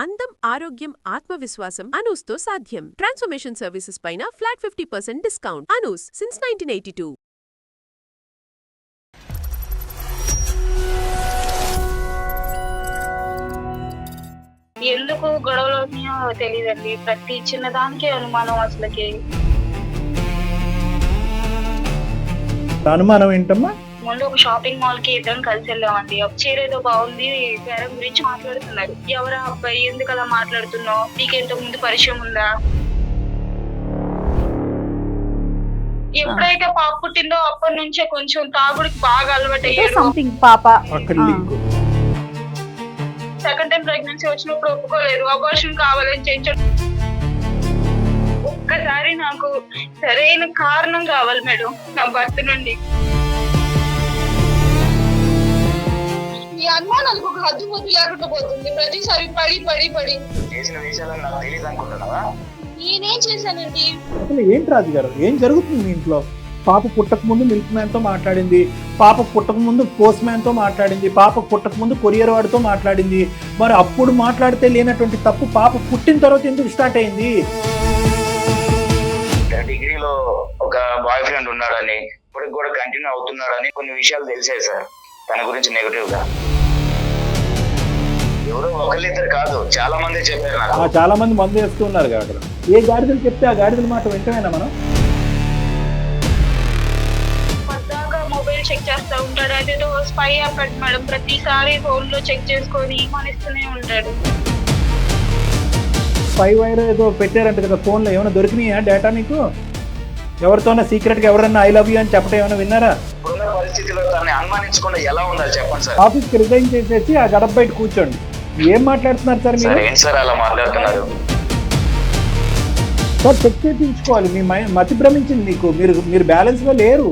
అందం, ఆరోగ్యం, ఆత్మవిశ్వాసం అనూస్తో సాధ్యం. ట్రాన్స్ఫర్మేషన్ సర్వీసెస్ పైన ఫ్లాట్ 50% డిస్కౌంట్. అనూస్ సిన్స్ 1982. ఎందుకు గొడవలు అవుతున్నాయో తెలియదండి. ప్రతి చిన్నదానికి అనుమానం అసలుకి. అనుమానం ఏంటమ్మా? ముందు ఒక షాపింగ్ మాల్ కి ఇద్దరం కలిసి వెళ్ళామండి. ఒక చీర ఏదో బాగుంది, బేరం గురించి మాట్లాడుతున్నారు. ఎవరా అబ్బాయి, ఎందుకు అలా మాట్లాడుతున్నావు, నీకెంత ముందు పరిచయం ఉందా? ఎప్పుడైతే పాప పుట్టిందో అప్పటి నుంచే కొంచెం తాగుడికి బాగా అలవాటు అయ్యారు. సంథింగ్ పాప అక్కడ లింక్. సెకండ్ టైం ప్రెగ్నెన్సీ వచ్చినప్పుడు ఒప్పుకోలేదు, అబార్షన్ కావాలని చేయించాడు. ఒక్కసారి నాకు సరైన కారణం కావాలి మేడం నా భర్త నుండి. ఈ అనుమానాలకు ఒక హద్దు పొద్దు లేకుండా పోతుంది. ప్రతిసారి పడి పడి పడి చేసిన విషయాలను నాకు తెలియదు అనుకుంటున్నావా? నేనేం చేశానండి? అసలు ఏంటి రాజుగారు, ఏం జరుగుతుంది మీ ఇంట్లో? పాప పుట్టక ముందు మిల్క్ మ్యాన్ తో మాట్లాడింది, పాప పుట్టక ముందు పోస్ట్ మ్యాన్ తో మాట్లాడింది, పాప పుట్టక ముందు కొరియర్ వాడితో మాట్లాడింది. మరి అప్పుడు మాట్లాడితే లేనటువంటి తప్పు పాప పుట్టిన తర్వాత ఎందుకు స్టార్ట్ అయింది? డిగ్రీలో ఒక బాయ్ ఫ్రెండ్ ఉన్నాడని, ఇప్పటికి కూడా కంటిన్యూ అవుతున్నాడని కొన్ని విషయాలు తెలిసాయి సార్ తన గురించి నెగటివ్ గా. ఎవరో ఒకళ్ళిద్దరు కాదు, చాలా మంది చెప్పారు నాకు. చాలా మంది మందు వేస్తూ ఉన్నారు అక్కడ. ఏ గాడిదలు చెప్తే ఆ గాడిదల మాట వింటమేనా మనం? పద్దాకా మొబైల్ చెక్ చేస్తా ఉంటాడు. అదేదో స్పై అన్నట్టు మేడం. ప్రతిసారి ఫోన్ లో చెక్ చేసుకొని మనిస్తూనే ఉంటాడు. స్పై వైర్ ఏదో పెట్టారంట కదా ఫోన్ లో, ఏమైనా దొరికినాయా డేటా నీకు? ఎవరితోనా సీక్రెట్ గా ఎవరన్నా ఐ లవ్ యూ అని చెప్పడం ఏమైనా విన్నారా? ఇప్పుడున్న పరిస్థితిలో దాన్ని అనుమానించకుండా ఎలా ఉండాలి చెప్పండి సార్. ఆఫీస్ కి రిజైన్ చేసేసి ఆ గడప బయట కూర్చోండి. ఏం మాట్లాడుతున్నారు సార్ మీరు? ఏంటి సార్ అలా మాట్లాడుతున్నారు? సార్ చెక్ చేయించుకోవాలి. మీ మతి భ్రమించింది మీకు, మీరు బ్యాలెన్స్ లో లేరు.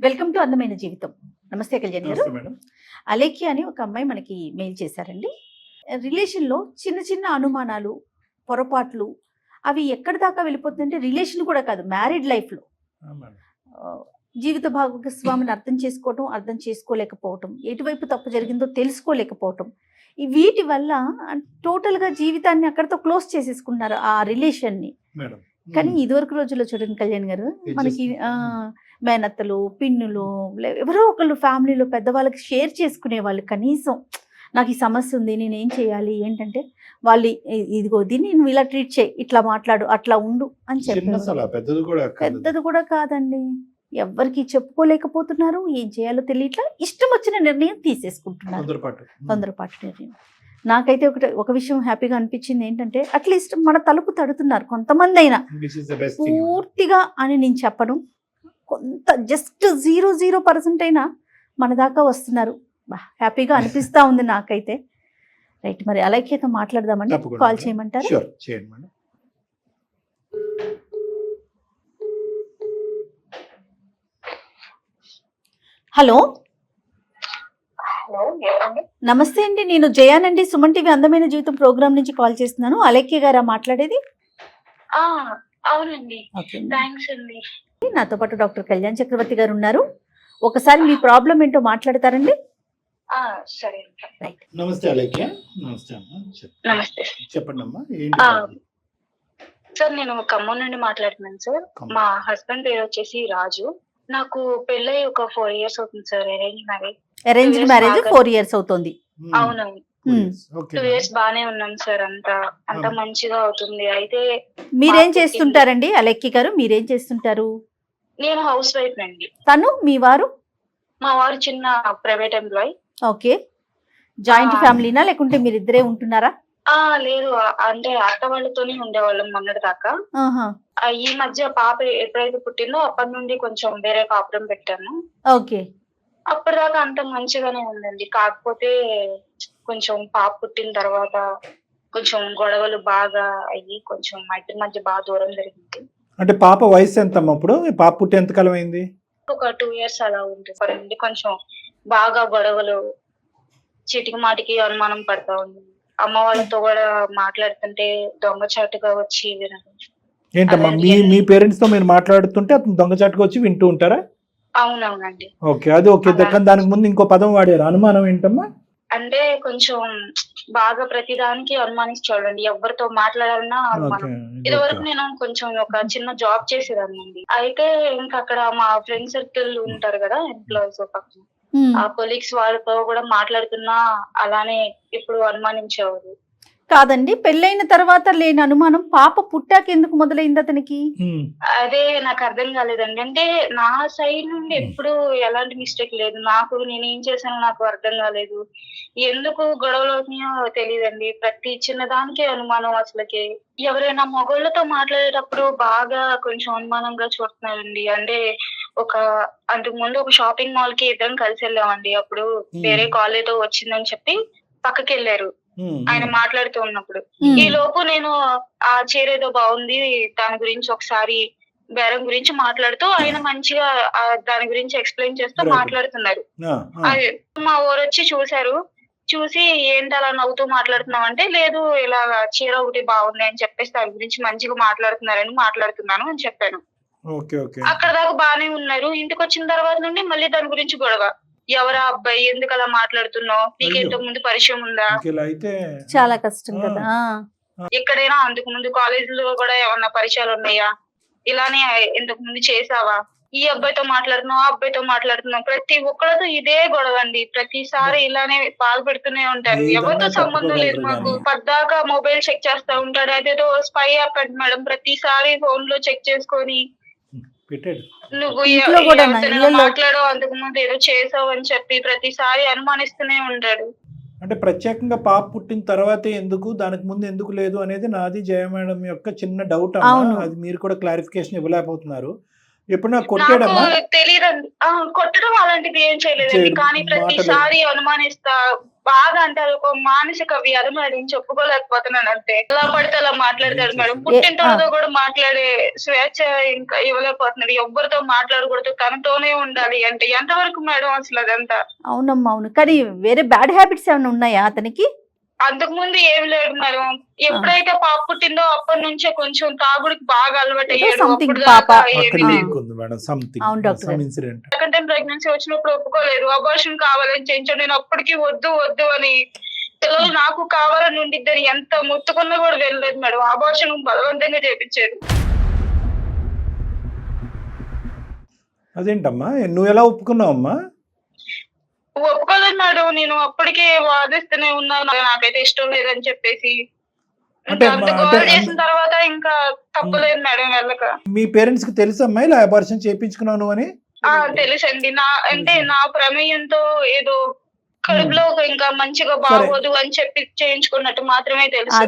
వెల్కమ్ టు అందమైన జీవితం. నమస్తే కళ్యాణ్ గారు. అలేఖ్య అని ఒక అమ్మాయి మనకి మెయిల్ చేశారండి. రిలేషన్లో చిన్న చిన్న అనుమానాలు, పొరపాట్లు అవి ఎక్కడి దాకా వెళ్ళిపోతుందంటే రిలేషన్ కూడా కాదు, మ్యారీడ్ లైఫ్లో జీవిత భాగస్వామిని అర్థం చేసుకోలేకపోవటం, ఎటువైపు తప్పు జరిగిందో తెలుసుకోలేకపోవటం, వీటి వల్ల టోటల్గా జీవితాన్ని అక్కడితో క్లోజ్ చేసేసుకున్నారు ఆ రిలేషన్ని. కానీ ఇదివరకు రోజుల్లో చూడండి కళ్యాణ్ గారు, మనకి మేనత్తలు, పిన్నులు, ఎవరో ఒకళ్ళు ఫ్యామిలీలో పెద్దవాళ్ళకి షేర్ చేసుకునే వాళ్ళు. కనీసం నాకు ఈ సమస్య ఉంది, నేనేం చేయాలి, ఏంటంటే వాళ్ళు ఇదిగో దీన్ని నువ్వు ఇలా ట్రీట్ చేయి, ఇట్లా మాట్లాడు, అట్లా ఉండు అని చెప్పారు. పెద్దది కూడా కాదండి, ఎవరికి చెప్పుకోలేకపోతున్నారు, ఏం చేయాలో తెలియట్లా, ఇష్టం వచ్చిన నిర్ణయం తీసేసుకుంటున్నారు, తొందరపాటు నిర్ణయం. నాకైతే ఒక విషయం హ్యాపీగా అనిపించింది ఏంటంటే, అట్లీస్ట్ మన తలుపు తడుతున్నారు కొంతమంది అయినా. పూర్తిగా అని నేను చెప్పను, కొంత జస్ట్ 0.00% అయినా మన దాకా వస్తున్నారు. హ్యాపీగా అనిపిస్తూ ఉంది నాకైతే. రైట్, మరి అలైక్యతో మాట్లాడదామండి. కాల్ చేయమంటారు? హలో నమస్తే అండి, నేను జయానండి, సుమన్ టీవీ అందమైన జీవితం ప్రోగ్రామ్ నుంచి కాల్ చేస్తున్నాను. అలేఖ్య గారా మాట్లాడేది? అవునండి, థాంక్స్ అండి. నాతో పాటు డాక్టర్ కళ్యాణ్ చక్రవర్తి గారు ఉన్నారు. ఒకసారి మీ ప్రాబ్లం ఏంటో మాట్లాడతారండి? సరే. రైట్. నమస్తే అలేఖ్య. నమస్తే. చెప్పండి అమ్మా. సార్, నేను ఖమ్మం నుండి మాట్లాడుతున్నాను సార్. మా హస్బెండ్ పేరు వచ్చేసి రాజు. నాకు పెళ్ళై ఒక 4 years అవుతుంది సార్. అరేంజ్డ్ మ్యారేజ్ 4 years అవుతుంది. అవునండి. 2 years బానే ఉన్నాం సార్. అంతా మంచిగా అవుతుంది. అయితే మీరేం చేస్తుంటారండి అలెక్కి గారు? మీరేం చేస్తుంటారు? నేను హౌస్ వైఫ్ అండి. తను మీ వారు? మా వారు చిన్న ప్రైవేట్ ఎంప్లాయ్. ఓకే. జాయింట్ ఫ్యామిలీనా లేకుంటే మీరిద్దరే ఉంటున్నారా? లేదు, అంటే అత్త వాళ్ళతోనే ఉండేవాళ్ళం మొన్నటి దాకా. ఈ మధ్య పాప ఎప్పుడైతే పుట్టిందో అప్పటి నుండి కొంచెం వేరే కాపురం పెట్టాను. ఓకే. అప్పటిదాకా అంత మంచిగానే ఉందండి. కాకపోతే కొంచెం పాప పుట్టిన తర్వాత కొంచెం గొడవలు బాగా అయ్యి కొంచెం మా ఇద్దరి మధ్య బాగా దూరం జరిగింది. అంటే పాప వయసు ఎంత అప్పుడు? పాప పుట్టి ఎంత కాలం అయింది? ఒక 2 years అలా ఉంటుంది. కొంచెం బాగా గొడవలు, చీటికి మాటికి అనుమానం పడతా ఉంది. అమ్మ వాళ్ళతో కూడా మాట్లాడుతుంటే దొంగచాటుగా వచ్చి వినడం. ఏంటమ్మా మీ పేరెంట్స్ తో మీరు మాట్లాడుతుంటే అతను దొంగచాటుగా వచ్చి వింటూ ఉంటారా? అవునవునండి. ఓకే, అది ఓకే. దానికి ముందు ఇంకో పదం వాడారు, అనుమానం ఏంటమ్మా? అంటే కొంచెం బాగా ప్రతిదానికి అనుమానించాడండి. ఎవరితో మాట్లాడాలన్నా అనుమానం. ఇది వరకు నేను కొంచెం ఒక చిన్న జాబ్ చేసేదాన్నండి. అయితే ఇంకా అక్కడ మా ఫ్రెండ్ సర్కిల్ ఉంటారు కదా ఎంప్లాయీస్, ఆ కొలీగ్స్ వాళ్ళతో కూడా మాట్లాడుతున్నా అలానే ఇప్పుడు అనుమానించేవారు. కాదండి, పెళ్ళైన తర్వాత లేని అనుమానం పాప పుట్టాక ఎందుకు మొదలైంది అతనికి? అదే నాకు అర్థం కాలేదండి. అంటే నా సైడ్ నుండి ఎప్పుడు ఎలాంటి మిస్టేక్ లేదు. నేనేం చేశానో నాకు అర్థం కాలేదు. ఎందుకు గొడవలు అవుతున్నాయో తెలియదండి. ప్రతి చిన్నదానికే అనుమానం. అసలుకి ఎవరైనా మగోళ్ళతో మాట్లాడేటప్పుడు బాగా కొంచెం అనుమానంగా చూస్తున్నారండి. అంటే అంతకు ముందు ఒక షాపింగ్ మాల్ కి ఇద్దరం కలిసి వెళ్ళామండి. అప్పుడు వేరే కాల్ ఏదో వచ్చిందని చెప్పి పక్కకి వెళ్ళారు ఆయన మాట్లాడుతూ ఉన్నప్పుడు. ఈ లోపు నేను ఆ చీర ఏదో బాగుంది, దాని గురించి ఒకసారి బేరం గురించి మాట్లాడుతూ ఆయన మంచిగా దాని గురించి ఎక్స్ప్లెయిన్ చేస్తూ మాట్లాడుతున్నారు. అది మా ఊరొచ్చి చూశారు. చూసి ఏంటి అలా నవ్వుతూ మాట్లాడుతున్నావు అంటే, లేదు ఇలా చీర ఒకటి బాగుంది అని చెప్పేసి దాని గురించి మంచిగా మాట్లాడుతున్నాను అని చెప్పాను. అక్కడ దాకా బానే ఉన్నారు. ఇంటికి వచ్చిన తర్వాత నుండి మళ్ళీ దాని గురించి గొడవ. ఎవరా అబ్బాయి, ఎందుకు అలా మాట్లాడుతున్నావు, నీకు ఇంతకు ముందు పరిచయం ఉందా? చాలా కష్టం కదా. ఎక్కడైనా అంతకు ముందు కాలేజ్ లో కూడా ఏమన్నా పరిచయాలు ఉన్నాయా? ఇలానే ఇంతకు ముందు చేసావా? ఈ అబ్బాయితో మాట్లాడుతున్నావు, ఆ అబ్బాయితో మాట్లాడుతున్నావు, ప్రతి ఒక్కరితో ఇదే గొడవ అండి. ప్రతిసారి ఇలానే బాధపెడుతూనే ఉంటారు. ఎవరితో సంబంధం లేదు మాకు. పద్దాకా మొబైల్ చెక్ చేస్తా ఉంటాడు. అదేదో స్పై యాప్ అంట మేడం. ప్రతిసారి ఫోన్ లో చెక్ చేసుకొని నువ్వు మాట్లాడో అంతకు ముందు ఏదో చేసావు అని చెప్పి ప్రతిసారి అనుమానిస్తూనే ఉంటాడు. అంటే ప్రత్యేకంగా పాప పుట్టిన తర్వాతే ఎందుకు, దానికి ముందు ఎందుకు లేదు అనేది నాది జయ మేడం యొక్క చిన్న డౌట్ అమ్మా. అది మీరు కూడా క్లారిఫికేషన్ ఇవ్వలేకపోతున్నారు. ఎప్పుడు నాకు కొట్టాడమ్మా? తెలియదండి. కొట్టడం అలాంటిది ఏం చేయలేదండి. కానీ ప్రతిసారి అనుమానిస్తా బాగా. అంటే అది ఒక మానసిక వ్యాధి మేడం. చెప్పుకోలేకపోతున్నాను అంతే. ఎలా పడితే అలా మాట్లాడతాడు మేడం. పుట్టింటోళ్ళతో కూడా మాట్లాడే స్వేచ్ఛ ఇంకా ఇవ్వలేకపోతున్నాడు. ఎవ్వరితో మాట్లాడకూడదు, తనతోనే ఉండాలి అంటే ఎంతవరకు మేడం అసలు అదంతా? అవునమ్మా, అవును. కానీ వేరే బ్యాడ్ హ్యాబిట్స్ ఏమైనా ఉన్నాయా అతనికి? అంతకు ముందు ఏం లేదు మేడం. ఎప్పుడైతే పాప పుట్టిందో అప్పటి నుంచే కొంచెం తాగుడికి బాగా అలవాటు అయ్యాడు. సెకండ్ టైం ప్రెగ్నెన్సీ వచ్చినప్పుడు ఒప్పుకోలేదు. అబార్షన్ కావాలని చేయించాడు. నేను అప్పటికి వద్దు అని, పిల్లలు నాకు కావాలని ఉండిద్దని ఎంత మొత్తుకున్నా కూడా వెళ్ళలేదు మేడం. అబార్షన్ బలవంతంగా చేయించాడు. అదేంటమ్మా, నువ్వు ఎలా ఒప్పుకున్నావమ్మా? ఒప్పుకోలేదు మేడం. నేను అప్పటికే వాదిస్తూనే ఉన్నాను, నాకైతే ఇష్టం లేదని చెప్పేసి. చేసిన తర్వాత ఇంకా తప్పలేదు మేడం వెళ్ళక. మీ పేరెంట్స్ కి తెలుసమ్మా ఇలా అబార్షన్ చేయించుకున్నాను అని? తెలుసండి. నా ప్రమేయంతో ఏదో కడుపులో ఇంకా మంచిగా బాగోదు అని చెప్పి చేయించుకున్నట్టు మాత్రమే తెలుసు.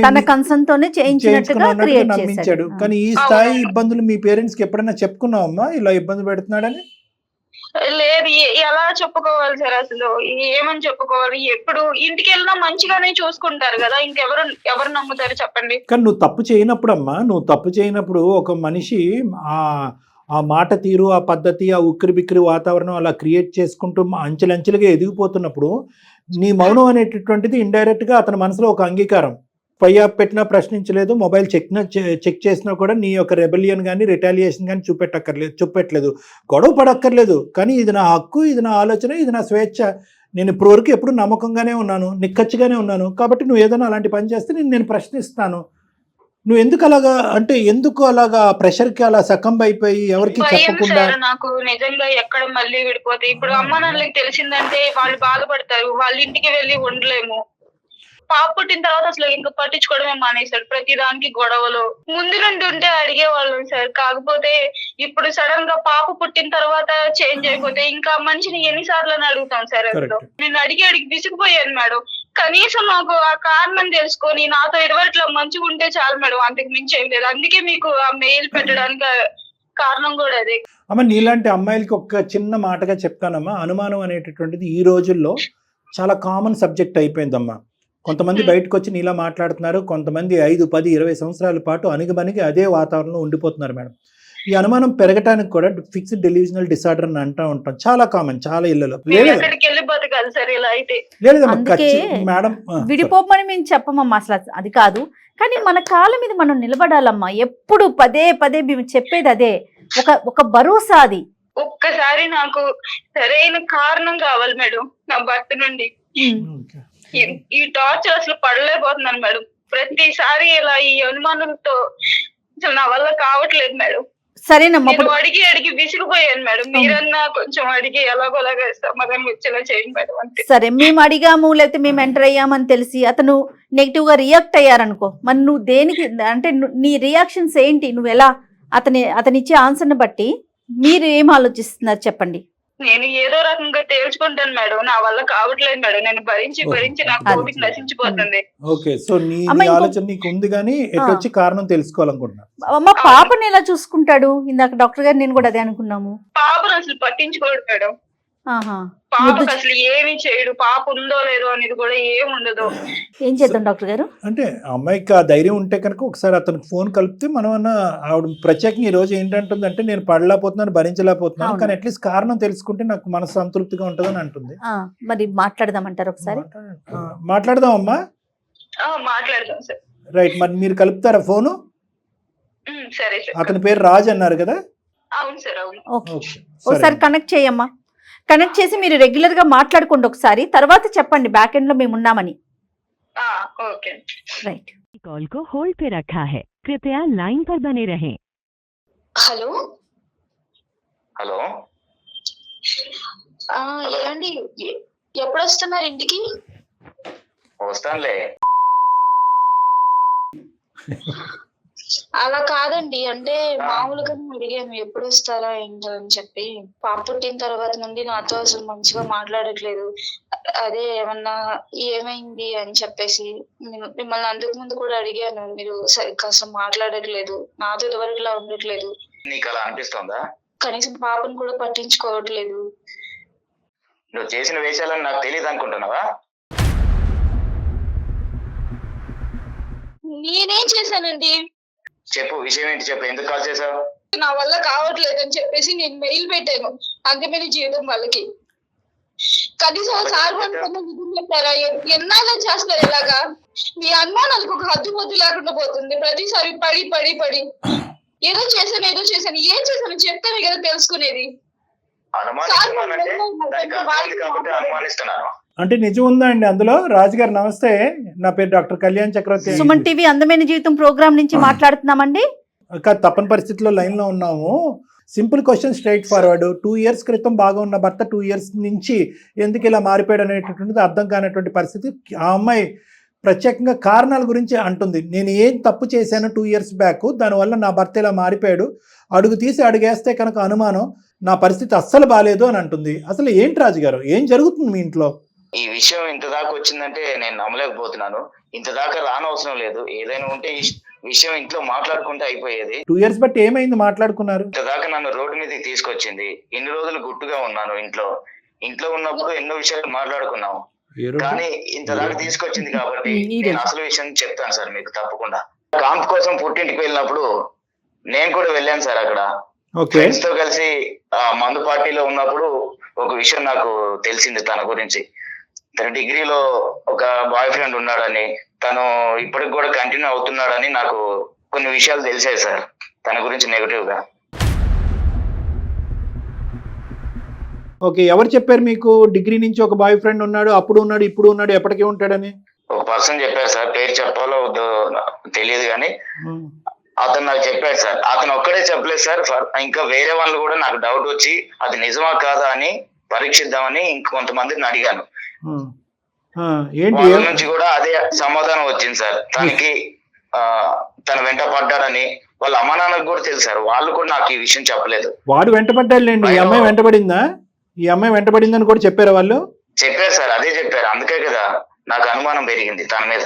తన కన్సర్న్ తోనే చేయించినట్టుగా నమ్మించాడు. కానీ ఈ స్థాయి ఇబ్బందులు మీ పేరెంట్స్ కి ఎప్పుడైనా చెప్పుకున్నావమ్మా ఇలా ఇబ్బంది పెడుతున్నాడని? లేదు. ఎలా చెప్పుకోవాలి సార్ అసలు? ఏమని చెప్పుకోవాలి? ఎప్పుడు ఇంటికి వెళ్ళినా మంచిగానే చూసుకుంటారు కదా, ఎవరు నమ్ముతారు చెప్పండి? కానీ నువ్వు తప్పు చేయనప్పుడు అమ్మా, నువ్వు తప్పు చేయనప్పుడు ఒక మనిషి ఆ మాట తీరు, ఆ పద్ధతి, ఆ ఉక్కిరి బిక్కిరి వాతావరణం అలా క్రియేట్ చేసుకుంటూ అంచెలంచెలుగా ఎదిగిపోతున్నప్పుడు నీ మౌనం అనేటటువంటిది ఇండైరెక్ట్ గా అతని మనసులో ఒక అంగీకారం. పై పెట్టినా ప్రశ్నించలేదు, మొబైల్ చెక్ చేసినా కూడా నీ యొక్క రెబెలియన్ కానీ రిటాలియేషన్ కానీ చూపెట్టలేదు, గొడవ పడక్కర్లేదు. కానీ ఇది నా హక్కు, ఇది నా ఆలోచన, ఇది నా స్వేచ్ఛ. నేను ఇప్పటివరకు ఎప్పుడు నమ్మకంగానే ఉన్నాను, నిక్కచ్చిగానే ఉన్నాను. కాబట్టి నువ్వు ఏదైనా అలాంటి పని చేస్తే నేను ప్రశ్నిస్తాను. నువ్వు ఎందుకు అలాగా ప్రెషర్కి అలా సకంబ్ అయిపోయి ఎవరికి చెప్పకుండా? నాకు నిజంగా ఎక్కడ మళ్ళీ విడిపోతే ఇప్పుడు అమ్మ నాన్నలకి తెలిసిందంటే వాళ్ళు బాధపడతారు. వాళ్ళ ఇంటికి వెళ్ళి ఉండలేము. పాప పుట్టిన తర్వాత అసలు ఇంకా పట్టించుకోవడమే మానేశాడు. ప్రతి దానికి గొడవలు. ముందు నుండి ఉంటే అడిగేవాళ్ళం సార్. కాకపోతే ఇప్పుడు సడన్ గా పాప పుట్టిన తర్వాత చేంజ్ అయిపోతే ఇంకా మనిషిని ఎన్నిసార్లు అని అడుగుతాం సార్. అసలు నేను అడిగి విసిగిపోయాను మేడం. కనీసం నాకు ఆ కారణం తెలుసుకొని నాతో ఇదివరట్లా మంచిగా ఉంటే చాలు మేడం, అంతకు మించి ఏం లేదు. అందుకే మీకు ఆ మెయిల్ పెట్టడానికి కారణం కూడా అదే. అమ్మ, నీలాంటి అమ్మాయిలకి ఒక చిన్న మాటగా చెప్తానమ్మా, అనుమానం అనేటటువంటిది ఈ రోజుల్లో చాలా కామన్ సబ్జెక్ట్ అయిపోయిందమ్మా. కొంతమంది బయటకు వచ్చి నీలా మాట్లాడుతున్నారు, కొంతమంది 5, 10, 20 సంవత్సరాల పాటు అణిగిమణిగి అదే వాతావరణంలో ఉండిపోతున్నారు మేడం. ఈ అనుమానం పెరగటానికి కూడా ఫిక్స్డ్ డెలివిజనల్ డిసార్డర్ అని అంటూ ఉంటాం, చాలా కామన్, చాలా ఇళ్లలో. మేము లేదు ఎక్కడికి వెళ్ళి బతకాలి సార్ ఇలా అయితే? లేదమ్మా, అందుకే మేడం విడిపోమని మేము చెప్పమమ్మా, అసలు అది కాదు. కానీ మన కాళ్ళ మీద మనం నిలబడాలమ్మా. ఎప్పుడు పదే పదే మేము చెప్పేది అదే, ఒక భరోసా అది. ఒక్కసారి నాకు సరైన కారణం కావాలి మేడం నా భర్త నుండి. ఈ టార్చర్ అసలు పడలేకపోతున్నాను మేడం. ప్రతిసారి ఇలా ఈ అనుమానంతో అసలు నా వల్ల కావట్లేదు మేడం. సరేనమ్మా, నేను అడిగి విసిగిపోయాను మేడం. మీరన్నా కొంచెం అడిగి ఎలాగోలాగా సమాధానం వచ్చేలా చేయండి మేడం అంతే. సరే, మేము అడిగాము లేకపోతే మేము ఎంటర్ అయ్యామని తెలిసి అతను నెగిటివ్ గా రియాక్ట్ అయ్యారనుకో, మరి నువ్వు దేనికి అంటే నీ రియాక్షన్స్ ఏంటి? నువ్వు ఎలా అతనిచ్చే ఆన్సర్ని బట్టి మీరు ఏం ఆలోచిస్తున్నారు చెప్పండి. నేను ఏదో రకంగా తేల్చుకుంటాను మేడం. నా వల్ల కావట్లేదు మేడం. నేను భరించి నా కోపిక నశించిపోతుంది. ఓకే, సో నీ ఆలోచన నీకు ఉంది కానీ ఎటొచ్చి కారణం తెలుసుకోవాలనుకుంటున్నా. అమ్మ, పాపని ఎలా చూసుకుంటాడు? ఇందాక డాక్టర్ గారు నేను కూడా అదే అనుకున్నాము. పాపను అసలు పట్టించుకోడు మేడం. పాపకు అసలు ఏమి చేయడు. పాప ఉందో లేదో అనేది కూడా ఏమి ఉండదు. ఏం చేద్దాం డాక్టర్ గారు? అంటే అమ్మాయికి ఆ ధైర్యం ఉంటే కనుక ఒకసారి అతనికి ఫోన్ కలిపితే మనం అన్న ఆవిడ ప్రత్యేకంగా ఈ రోజు ఏంటంటుందంటే నేను పడలేకపోతున్నాను, భరించలేకపోతున్నాను, కానీ అట్లీస్ట్ కారణం తెలుసుకుంటే నాకు మనసు సంతృప్తిగా ఉంటుందని అంటుంది. మరి మాట్లాడదామంటారు ఒకసారి? మాట్లాడదాం అమ్మా. మాట్లాడదాం సార్. రైట్, మరి మీరు కలుపుతారా ఫోను? సరే సార్. అతని పేరు రాజ్ అన్నారు కదా? అవును సార్, అవును. ఓకే, ఒకసారి కనెక్ట్ చేయమ్మా. కనెక్ట్ చేసి మీరు రెగ్యులర్ గా మాట్లాడుకోండి ఒకసారి, తర్వాత చెప్పండి బ్యాక్ ఎండ్ లో మేము ఉన్నామని. Okay, right. कॉल को होल्ड पे रखा है, कृपया लाइन पर बने रहें। హలో హలో, ఏమండి, ఎప్పుడు వస్తున్నారు ఇంటికి? వస్తానులే. అలా కాదండి, అంటే మామూలుగా అడిగాను ఎప్పుడు వస్తారా ఏంటో అని చెప్పి. పాప పుట్టిన తర్వాత నుండి నాతో అసలు మంచిగా మాట్లాడట్లేదు. అదే ఏమన్నా ఏమైంది అని చెప్పేసి మిమ్మల్ని అందుకు ముందు కూడా అడిగాను. మీరు సరిగ్గా అసలు మాట్లాడట్లేదు, నాతో ఇదివరకులా ఉండట్లేదు. నీకు అలా అనిపిస్తుందా? కనీసం పాపను కూడా పట్టించుకోవట్లేదు. నువ్వు చేసిన వేషాలని నాకు తెలియదు అనుకుంటున్నావా? నేనేం చేశానండి? చెప్పు, విషయం ఏంటి చెప్పు. ఎందుకు కాల్ చేసావు? నా వల్ల కావట్లేదు అని చెప్పేసి నేను మెయిల్ పెట్టాను అందమైన జీవితం వాళ్ళకి. కనీసం సార్ పెట్టారా? ఎన్నాళ్ళ చేస్తారు ఇలాగా? మీ అనుమానాలకు ఒక హద్దు పొద్దు లేకుండా పోతుంది. ప్రతిసారి పడి పడి పడి ఏదో చేశాను ఏం చేశాను చెప్తానే కదా తెలుసుకునేది. అంటే నిజం ఉందా అండి అందులో? రాజుగారు నమస్తే, నా పేరు డాక్టర్ కళ్యాణ్ చక్రవర్తి. సుమన్ టీవీ అందమైన జీవితం ప్రోగ్రామ్ నుంచి మాట్లాడుతున్నామండి. తప్పని పరిస్థితిలో లైన్ లో ఉన్నాము. Simple question, straight forward. 2 years క్రితం బాగా ఉన్న భర్త 2 years నుంచి ఎందుకు ఇలా మారిపోయాడు అనేటటువంటిది అర్థం కానటువంటి పరిస్థితి. ఆ అమ్మాయి ప్రత్యేకంగా కారణాల గురించి అంటుంది. నేను ఏం తప్పు చేశాను 2 years బ్యాక్, దానివల్ల నా భర్త ఇలా మారిపోయాడు, అడుగు తీసి అడుగేస్తే కనుక అనుమానం, నా పరిస్థితి అస్సలు బాగాలేదు అని అంటుంది. అసలు ఏంటి రాజుగారు, ఏం జరుగుతుంది మీ ఇంట్లో? ఈ విషయం ఇంత దాకా వచ్చిందంటే నేను నమ్మలేకపోతున్నాను. ఇంత దాకా రానవసరం లేదు. ఏదైనా ఉంటే ఈ విషయం ఇంట్లో మాట్లాడుకుంటే అయిపోయేది. 2 years బట్టి ఏమైంది మాట్లాడుకున్నారు? ఇంత దాకా నన్ను రోడ్డు మీదకి తీసుకొచ్చింది. ఇన్ని రోజులు గుట్టుగా ఉన్నాను ఇంట్లో ఉన్నప్పుడు ఎన్నో విషయాలు మాట్లాడుకున్నాము. కానీ ఇంత దాకా తీసుకొచ్చింది కాబట్టి నేను అసలు విషయం చెప్తాను సార్ మీకు తప్పకుండా. కాంప్ కోసం పుట్టింటికి వెళ్ళినప్పుడు నేను కూడా వెళ్ళాను సార్. అక్కడ ఫ్రెండ్స్ తో కలిసి మందు పార్టీలో ఉన్నప్పుడు ఒక విషయం నాకు తెలిసింది తన గురించి. తన డిగ్రీలో ఒక బాయ్ ఫ్రెండ్ ఉన్నాడని, తను ఇప్పటికి కూడా కంటిన్యూ అవుతున్నాడని నాకు కొన్ని విషయాలు తెలిసాయి సార్ తన గురించి నెగటివ్ గా. ఓకే, ఎవరు చెప్పారు మీకు డిగ్రీ నుంచి ఒక బాయ్ ఫ్రెండ్ ఉన్నాడు, అప్పుడు ఉన్నాడు ఇప్పుడు ఉన్నాడు, ఎప్పటికీ ఉంటాడని? ఒక పర్సన్ చెప్పారు సార్, పేరు చెప్పాలో వద్దో తెలియదు కానీ అతను నాకు చెప్పాడు సార్. అతను ఒక్కడే చెప్పలేదు సార్, ఇంకా వేరే వాళ్ళు కూడా నాకు డౌట్ వచ్చి అది నిజమా కాదా అని పరీక్షిద్దామని ఇంకొంతమందిని అడిగాను. వాళ్ళ నుంచి కూడా అదే సమాధానం వచ్చింది సార్. తన వెంట పడ్డాడని వాళ్ళ అమ్మ నాన్నకు కూడా తెలుసు సార్. వాళ్ళు కూడా నాకు ఈ విషయం చెప్పలేదు. వాడు వెంటపడ్డాడులేండి. ఈ అమ్మాయి వెంటపడిందా? ఈ అమ్మాయి వెంటపడిందని కూడా చెప్పారా వాళ్ళు? చెప్పారు సార్, అదే చెప్పారు. అందుకే కదా నాకు అనుమానం పెరిగింది తన మీద.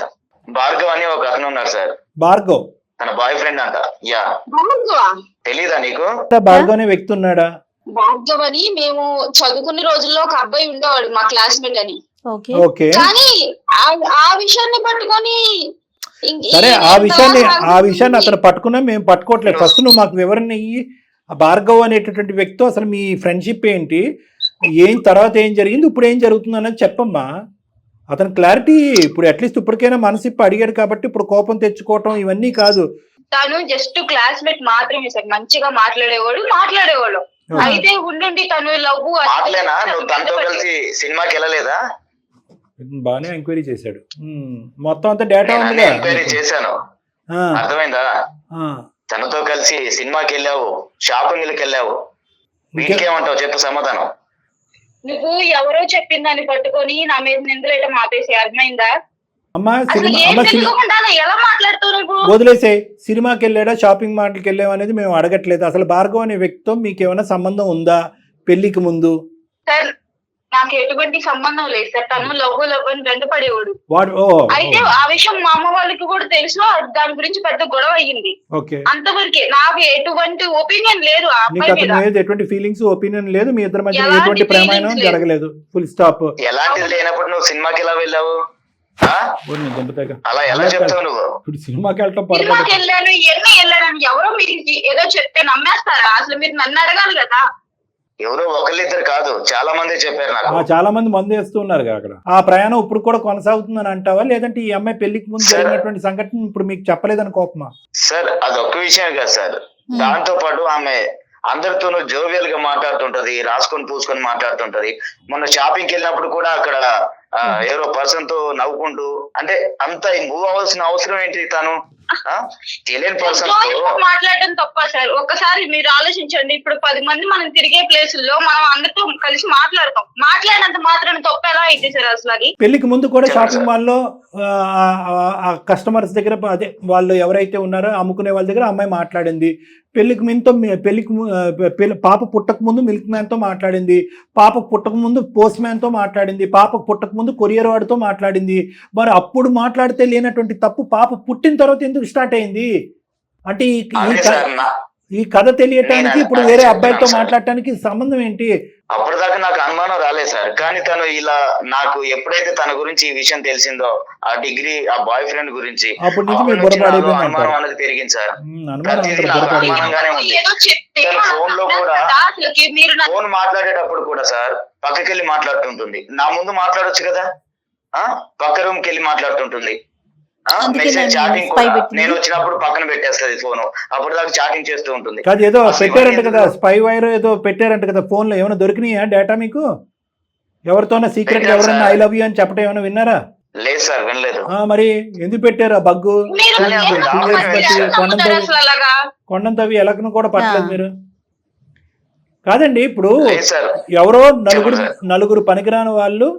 భార్గవ్ అని ఒక అతను ఉన్నారు సార్. భార్గవ్ తన బాయ్ ఫ్రెండ్ అంట. యా, తెలీదా నీకు? భార్గవ్ అనే వ్యక్తి ఉన్నాడా? భార్గవ్ అని మేము చదువుకునే రోజుల్లో ఒక అబ్బాయి ఉండేవాడు మా క్లాస్మేట్ అని. ఓకే, కానీ ఆ విషయాన్ని పట్టుకొని సరే, ఆ విషయాన్ని అతను పట్టుకున్నా మేము పట్టుకోవట్లేదు. ఫస్ట్ నువ్వు మాకు వివరణ ఇయ్యి, ఆ భార్గవ్ అనేటటువంటి వ్యక్తితో అసలు మీ ఫ్రెండ్షిప్ ఏంటి, ఏం తర్వాత ఏం జరిగింది, ఇప్పుడు ఏం జరుగుతుంది అన్నది చెప్పమ్మా. అతను క్లారిటీ ఇప్పుడు అట్లీస్ట్ ఇప్పటికైనా మనసిప్పి అడిగాడు కాబట్టి ఇప్పుడు కోపం తెచ్చుకోవటం ఇవన్నీ కాదు. తను జస్ట్ క్లాస్మేట్ మాత్రమే సార్, మంచిగా మాట్లాడేవాడు. అయితే ఉండండి తను లవ్ మాటలేనా? నువ్వు తనతో కలిసి సినిమాకి వెళ్ళలేదా? బాగానే ఎంక్వైరీ చేశాడు. మొత్తం అంతా డేటా ఉంది. ఎంక్వైరీ చేశాను, అర్థమైందా? తనతో కలిసి సినిమాకి వెళ్ళావు, షాపింగ్కి వెళ్ళావు, వీటికేమంటావు చెప్పు సమాధానం. నువ్వు ఎవరో చెప్పిన దాన్ని పట్టుకొని నా మీద నిందలేయడం ఆపేసి, అర్థమైందా? ఎలా మాట్లాడుతావు నువ్వు? వదిలేసే. సినిమాకి వెళ్ళాడా, షాపింగ్ మాల్కి వెళ్ళావు అనేది మేము అడగట్లేదు. అసలు భార్గవ్ అనే వ్యక్తితో మీకు ఏమైనా సంబంధం ఉందా పెళ్లికి ముందు? సార్ నాకు ఎటువంటి సంబంధం లేదు సార్. తను లవ్ అని వెంటపడేవాడు. అయితే ఆ విషయం మా అమ్మ వాళ్ళకి కూడా తెలుసు. దాని గురించి పెద్ద గొడవ అయ్యింది. అంతవరకే. నాకు ఎటువంటి ఒపీనియన్ లేదు ఆ అబ్బాయి మీద. ఎటువంటి ఫీలింగ్స్, ఒపీనియన్ లేదు. మీ ఇద్దరి మధ్య ఎటువంటి ప్రేమ జరగలేదు. Full stop. ఎలాంటిది లేనప్పుడు నువ్వు సినిమాకి ఎలా వెళ్ళావు? అలా ఎలా చెప్తావు నువ్వు? ఇప్పుడు సినిమాకి వెళ్ళటం వెళ్ళాను, ఇవన్నీ వెళ్ళాను. ఎవరో మీరు ఏదో చెప్తే నమ్మేస్తారా? అసలు మీరు నన్ను అడగాలి కదా. ఎవరో ఒకళ్ళిద్దరు కాదు, చాలా మంది చెప్పారు నాకు. చాలా మంది మందు వేస్తున్నారు అక్కడ. ఆ ప్రయాణం ఇప్పుడు కూడా కొనసాగుతుందని అంటావా, లేదంటే ఈ అమ్మాయి పెళ్లికి ముందు జరిగినటువంటి సంఘటన ఇప్పుడు మీకు చెప్పలేదని కోపమా? సార్ అదొక్క విషయం కాదు సార్, దాంతో పాటు ఆమె అందరితోనూ జోవియల్ గా మాట్లాడుతుంటది, రాసుకొని పూసుకొని మాట్లాడుతుంటది. మొన్న షాపింగ్కి వెళ్ళినప్పుడు కూడా అక్కడ ఎవరో పర్సన్ తో నవ్వుకుంటూ, అంటే అంత మూవ్ అవ్వాల్సిన అవసరం ఏంటి? తను తెలియని పర్సన్ మాట్లాడడం తప్ప సార్? ఒక్కసారి మీరు ఆలోచించండి. ఇప్పుడు 10 మంది మనం తిరిగే ప్లేసుల్లో మనం అందరితో కలిసి మాట్లాడినంత మాత్రం తప్ప ఎలా అయితే సార్ అసలు? అది పెళ్లికి ముందు కూడా షాపింగ్ మాల్ లో కస్టమర్స్ దగ్గర, అదే వాళ్ళు ఎవరైతే ఉన్నారో అమ్ముకునే వాళ్ళ దగ్గర అమ్మాయి మాట్లాడింది. పాప పుట్టక ముందు మిల్క్ మ్యాన్ తో మాట్లాడింది, పాప పుట్టక ముందు పోస్ట్ మ్యాన్ తో మాట్లాడింది, పాప పుట్టక ముందు కొరియర్ వాడితో మాట్లాడింది. మరి అప్పుడు మాట్లాడితే లేనటువంటి తప్పు పాప పుట్టిన తర్వాత ఎందుకు స్టార్ట్ అయింది? అంటే ఈ కథ తెలియటానికి ఇప్పుడు వేరే అబ్బాయితో మాట్లాడటానికి సంబంధం ఏంటి? అప్పటిదాకా నాకు అనుమానం రాలేదు సార్, కానీ తను ఇలా నాకు ఎప్పుడైతే తన గురించి ఈ విషయం తెలిసిందో, ఆ డిగ్రీ ఆ బాయ్ ఫ్రెండ్ గురించి, అప్పటి నుంచి మీరు బుర్రపాడైపోయింది అనుమానం అనేది పెరిగింది సార్. ఫోన్ లో కూడా ఫోన్ మాట్లాడేటప్పుడు కూడా సార్ పక్కకెళ్ళి మాట్లాడుతుంటుంది. నా ముందు మాట్లాడొచ్చు కదా, పక్క రూమ్ కి వెళ్ళి మాట్లాడుతుంటుంది. మెసేజ్ చాటింగ్ కూడా నేను వచ్చినప్పుడు పక్కన పెట్టేస్తుంది ఫోన్, అప్పుడు దాకా చాటింగ్ చేస్తూ ఉంటుంది. కాదు, ఏదో పెట్టారంట కదా, స్పై వైర్ ఏదో పెట్టారంట కదా ఫోన్ లో, ఏమైనా దొరికినాయా డేటా మీకు? ఎవరితోనా సీక్రెట్ ఎవరైనా ఐ లవ్ యూ అని చెప్పడం ఏమైనా విన్నారా? లేదు సార్, వినలేదు. మరి ఎందుకు పెట్టారు ఆ బగ్గు? కొండం తవ్వి ఎలకను కూడా పట్టలేదు మీరు. కాదండి, ఇప్పుడు ఎవరో నలుగురు పనికిరాని వాళ్ళు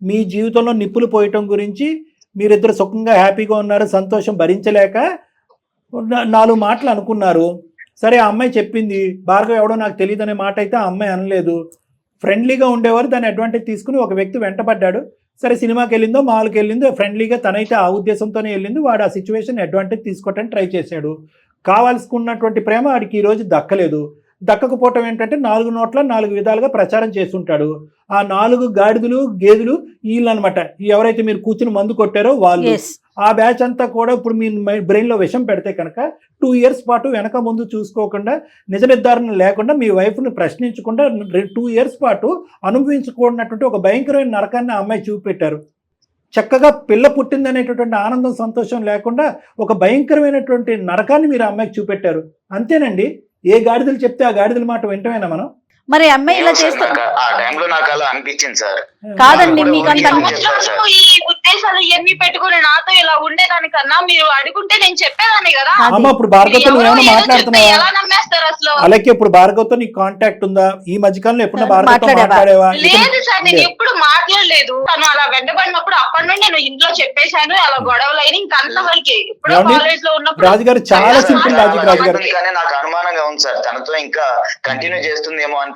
మీ జీవితంలో నిప్పులు పోయటం గురించి మీరిద్దరు సుఖంగా హ్యాపీగా ఉన్నారు, సంతోషం భరించలేక 4 మాటలు అనుకున్నారు. సరే, ఆ అమ్మాయి చెప్పింది, భార్గవ్ ఎవడో నాకు తెలియదు అనే మాట అయితే ఆ అమ్మాయి అనలేదు. ఫ్రెండ్లీగా ఉండేవారు, దాన్ని అడ్వాంటేజ్ తీసుకుని ఒక వ్యక్తి వెంటబడ్డాడు. సరే, సినిమాకి వెళ్ళిందో మాల్కి వెళ్ళిందో ఫ్రెండ్లీగా తనైతే ఆ ఉద్దేశంతోనే వెళ్ళింది. వాడు ఆ సిచ్యువేషన్ అడ్వాంటేజ్ తీసుకోవటానికి ట్రై చేశాడు. కావాల్సుకున్నటువంటి ప్రేమ వాడికి ఈరోజు దక్కలేదు. దక్కకపోవటం ఏంటంటే 4 నోట్ల 4 విధాలుగా ప్రచారం చేస్తుంటాడు. ఆ 4 గాడిదలు గేదెలు వీళ్ళు అనమాట. ఎవరైతే మీరు కూర్చుని మందు కొట్టారో వాళ్ళు. ఆ బ్యాచ్ అంతా కూడా ఇప్పుడు మీ బ్రెయిన్ లో విషం పెడితే కనుక 2 years పాటు వెనక ముందు చూసుకోకుండా, నిజ నిర్ధారణ లేకుండా, మీ వైఫ్ ని ప్రశ్నించకుండా 2 years పాటు అనుభవించుకున్నటువంటి ఒక భయంకరమైన నరకాన్ని ఆ అమ్మాయి చూపెట్టారు. చక్కగా పిల్ల పుట్టింది అనేటటువంటి ఆనందం సంతోషం లేకుండా ఒక భయంకరమైనటువంటి నరకాన్ని మీరు ఆ అమ్మాయికి చూపెట్టారు. అంతేనండి. ఏ గాడిదలు చెప్తే ఆ గాడిదల మాట వింటమేనా మనం? మరి అమ్మాయి ఇలా చేస్తే ఆ టైంలో నాకు అలా అనిపించింది సార్. కాదండి, మీకు అంత ఈ ఉద్దేశాలు ఇవన్నీ పెట్టుకుని నాతో ఇలా ఉండేదానికన్నా మీరు అడుగుంటే నేను చెప్పేదాన్ని కదా. ఇప్పుడు భార్గవతో ఏమైనా మాట్లాడుతున్నావా? ఎలా నమ్మేస్తారు అసలు? అలాగే ఇప్పుడు భార్గవతో నీకు కాంటాక్ట్ ఉందా? ఈ మధ్యకాలంలో ఎప్పుడైనా భార్గవతో మాట్లాడేవా? లేదు సార్, నేను ఎప్పుడు మాట్లాడలేదు. తను అలా వెంటబడినప్పుడు అప్పటి నుండి నేను ఇంట్లో చెప్పేశాను, అలా గొడవలు అయినా ఇంకంతవరకే. ఇప్పుడు కాలేజ్ లో ఉన్నప్పుడు రాజుగారు చాలా సింపుల్ లాజిక్. రాజుగారు నాకు అనుమానంగా ఉంది సార్, తనతో ఇంకా కంటిన్యూ చేస్తుందేమో అనిపిస్తుంది.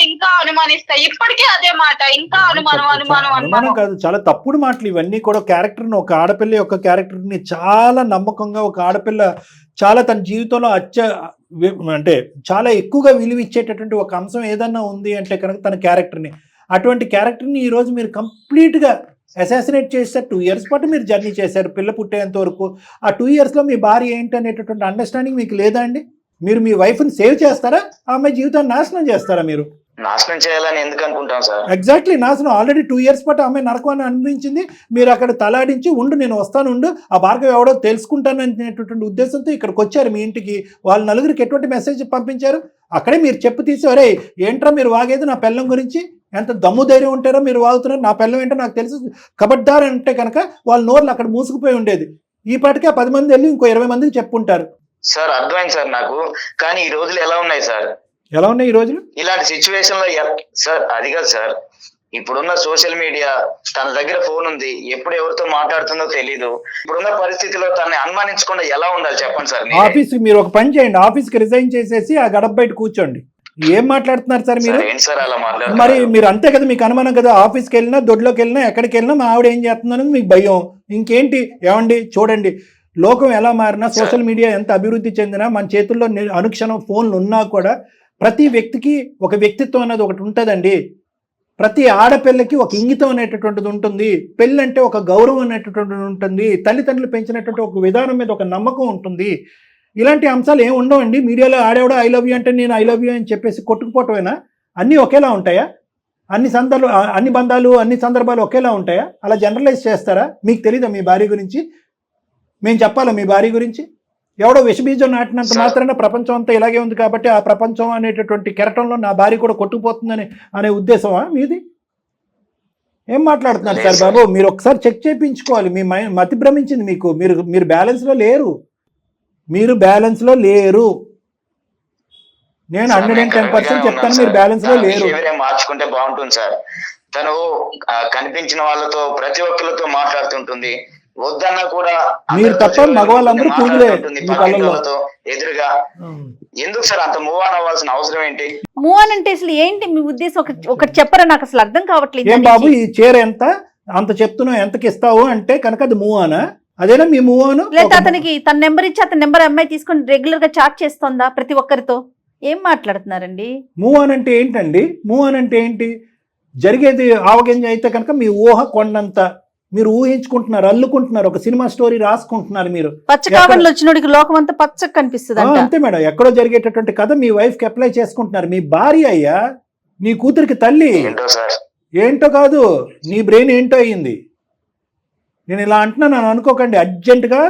ఇంకా అనుమానిస్తా, ఇప్పటికే అదే మాట. ఇంకా అనుమానం కాదు, చాలా తప్పుడు మాటలు ఇవన్నీ కూడా. క్యారెక్టర్ని, ఒక ఆడపిల్ల యొక్క క్యారెక్టర్ని చాలా నమ్మకంగా, ఒక ఆడపిల్ల చాలా తన జీవితంలో అంటే చాలా ఎక్కువగా విలువ ఇచ్చేటటువంటి ఒక అంశం ఏదన్నా ఉంది అంటే కనుక తన క్యారెక్టర్ని, అటువంటి క్యారెక్టర్ని ఈరోజు మీరు కంప్లీట్గా అసాసినేట్ చేశారు. 2 years పాటు మీరు జర్నీ చేశారు పిల్ల పుట్టేంత వరకు. ఆ 2 yearsలో మీ భార్య ఏంటి అనేటటువంటి అండర్స్టాండింగ్ మీకు లేదా అండి? మీరు మీ వైఫ్ని సేవ్ చేస్తారా, ఆ అమ్మాయి జీవితాన్ని నాశనం చేస్తారా? మీరు నాశనం చేయాలని ఎందుకు అనుకుంటాం సార్? ఎగ్జాక్ట్లీ నాశనం. ఆల్రెడీ 2 years పాటు అమ్మాయి నరకం అనిపించింది. మీరు అక్కడ తలాడించి ఉండు, నేను వస్తాను, ఉండు, ఆ భార్గవ్ ఎవడో తెలుసుకుంటాను అనేటటువంటి ఉద్దేశంతో ఇక్కడికి వచ్చారు మీ ఇంటికి. వాళ్ళ నలుగురికి ఎటువంటి మెసేజ్ పంపించారు? అక్కడే మీరు చెప్పు తీసి, అరే ఏంట్రా మీరు వాగేది నా పిల్లం గురించి, ఎంత దమ్ము ధైర్యం ఉంటారో మీరు వాగుతున్నారు, నా పిల్లం ఏంటో నాకు తెలుసు, కబడ్దార్ అంటే కనుక వాళ్ళ నోర్లు అక్కడ మూసుకుపోయి ఉండేది. ఈ పాటికి ఆ 10 మంది వెళ్ళి ఇంకో 20 మందికి చెప్పుంటారు. సార్ అర్థమైంది సార్ నాకు, కానీ ఈ రోజులు ఎలా ఉన్నాయి సార్? ఎలా ఉన్నాయి ఈ రోజులు? ఇలాంటి సిచ్యువేషన్ లో సార్ అది కాదు సార్, ఇప్పుడున్న సోషల్ మీడియా, తన దగ్గర ఫోన్ ఉంది, ఎప్పుడు ఎవరితో మాట్లాడుతుందో తెలీదు. ఇప్పుడున్న పరిస్థితిలో తనని అనుమానించకుండా ఎలా ఉండాలి చెప్పండి సార్? ఆఫీస్ మీరు ఒక పని చేయండి, ఆఫీస్ కి రిజైన్ చేసేసి ఆ గడప బయట కూర్చోండి. ఏం మాట్లాడుతున్నారు సార్ మీరు? ఏంటి సార్ అలా మాట్లాడుతున్నారు? మరి మీరు అంతే కదా, మీకు అనుమానం కదా. ఆఫీస్కి వెళ్ళినా, దొడ్లోకి వెళ్ళినా, ఎక్కడికి వెళ్ళినా మా ఆవిడ ఏం చేస్తుందని మీకు భయం. ఇంకేంటి? ఏమండి చూడండి, లోకం ఎలా మారినా, సోషల్ మీడియా ఎంత అభివృద్ధి చెందినా, మన చేతుల్లో అనుక్షణం ఫోన్లు ఉన్నా కూడా ప్రతి వ్యక్తికి ఒక వ్యక్తిత్వం అనేది ఒకటి ఉంటుందండి. ప్రతి ఆడపిల్లకి ఒక ఇంగితం అనేటటువంటిది ఉంటుంది. పెళ్ళి అంటే ఒక గౌరవం అనేటటువంటిది ఉంటుంది. తల్లిదండ్రులు పెంచినటువంటి ఒక విధానం మీద ఒక నమ్మకం ఉంటుంది. ఇలాంటి అంశాలు ఏమి ఉండవండి. మీడియాలో ఆడేవాడు ఐ లవ్ యూ అంటే నేను ఐ లవ్ యూ అని చెప్పేసి కొట్టుకుపోవటమేనా? అన్నీ ఒకేలా ఉంటాయా? అన్ని బంధాలు, అన్ని సందర్భాలు ఒకేలా ఉంటాయా? అలా జనరలైజ్ చేస్తారా? మీకు తెలీదా మీ భార్య గురించి? మేము చెప్పాలా మీ భార్య గురించి? ఎవడో విషబీజం నాటినంత మాత్రాన ప్రపంచం అంతా ఇలాగే ఉంది కాబట్టి ఆ ప్రపంచం అనేటటువంటి కెరటంలో నా భార్య కూడా కొట్టుకుపోతుందని అనే ఉద్దేశమా మీది? ఏం మాట్లాడుతున్నారు సార్ బాబు? మీరు ఒకసారి చెక్ చేయించుకోవాలి. మీ మతి భ్రమించింది మీకు. మీరు బ్యాలెన్స్లో లేరు. మీరు బ్యాలెన్స్లో లేరు. నేను 110% చెప్తాను, మీరు బ్యాలెన్స్లో లేరు. మార్చుకుంటే బాగుంటుంది సార్. తను కనిపించిన వాళ్ళతో, ప్రతి ఒక్కరితో మాట్లాడుతుంటుంది. వద్దన్నా కూడా మీరు తప్ప మగవాళ్ళందరూ కూతులే మీ కళ్ళల్లో. ఎదురుగా ఎందుకు సార్ అంత మూవ్ ఆన్ అవ్వాల్సిన అవసరం ఏంటి? మూవ్ ఆన్ అంటే అసలు ఏంటి మీ ఉద్దేశం? ఒకటి చెప్పరా, నాకు అసలు అర్థం కావట్లేదు. ఏం బాబు ఈ చీర ఎంత అంత చెప్తున్నావు, ఎంతకి ఇస్తావు అంటే కనుక అది మూవ్ ఆనా? అదేనా మీ మూవ్ ఆన్? లేదా అతనికి తన నెంబర్ ఇచ్చి అతని నెంబర్ అమ్మాయి తీసుకొని రెగ్యులర్ గా చాట్ చేస్తుందా ప్రతి ఒక్కరితో? ఏం మాట్లాడుతున్నారండి? మూవ్ ఆన్ అంటే ఏంటండి? మూవ్ ఆన్ అంటే ఏంటి? జరిగేది ఆవగింజ అయితే కనుక మీ ఊహ కొండంత. మీరు ఊహించుకుంటున్నారు, అల్లుకుంటున్నారు, ఒక సినిమా స్టోరీ రాసుకుంటున్నారు. మీరు పచ్చ కావన్లు వచ్చినోడికి లోకం అంతా పచ్చగా కనిపిస్తుంది. అంతే మేడం, ఎక్కడో జరిగేటటువంటి కథ మీ వైఫ్ కి అప్లై చేసుకుంటున్నారు. మీ భార్య అయ్యా, నీ కూతురికి తల్లి. ఏంటో కాదు, నీ బ్రెయిన్ ఏంటో అయ్యింది. నేను ఇలా అంటున్నాను అనుకోకండి. అర్జెంటుగా